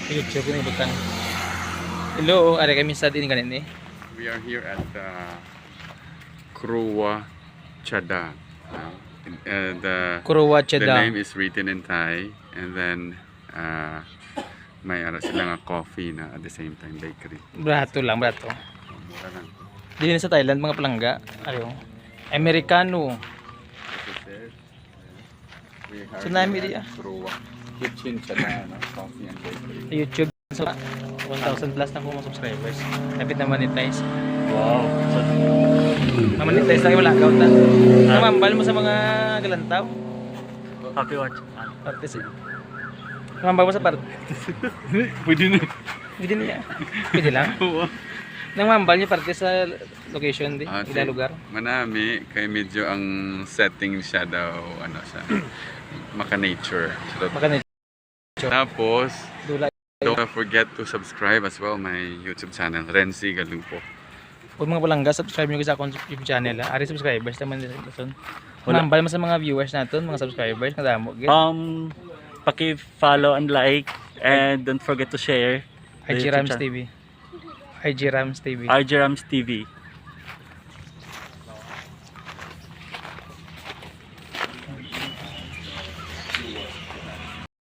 YouTube ini butang. Hello, ada kami sa din kanin eh. We are here at Kruwa Chada. Kuruwa The Cheda. name is written in Thai, and then may sila nga coffee na at the same time bakery. Brato lang, brato. Mura lang. Dito sa Thailand mga palangga. Ayo. Americano. We are So, nami here di, at Kruwa Kitchen Chada, no? Coffee and bakery. YouTube so 1,000 plus na po mga subscribers. Kapit na monetize. Wow. So, Monetize lang wala account na. Namambal mo sa mga galantaw. happy watch. Partes eh. Namambal mo sa part. Pwede na. Pwede niya. Pwede lang. Namambal niya parte sa location di. Ah, Ila lugar. Manami, kay medyo ang setting siya daw, ano siya, maka-nature. So, Baka na tapos, dula. don't forget to subscribe as well my YouTube channel, Renzi Galumpo. Kung mga palangga, subscribe nyo sa akong YouTube channel. Ari subscribers naman nila. Wala. Namambal mo sa mga viewers natin, mga subscribers. Kadamo. Paki-follow and like and don't forget to share the IG YouTube Rams channel. TV. IG Rams TV. RJ Rams TV.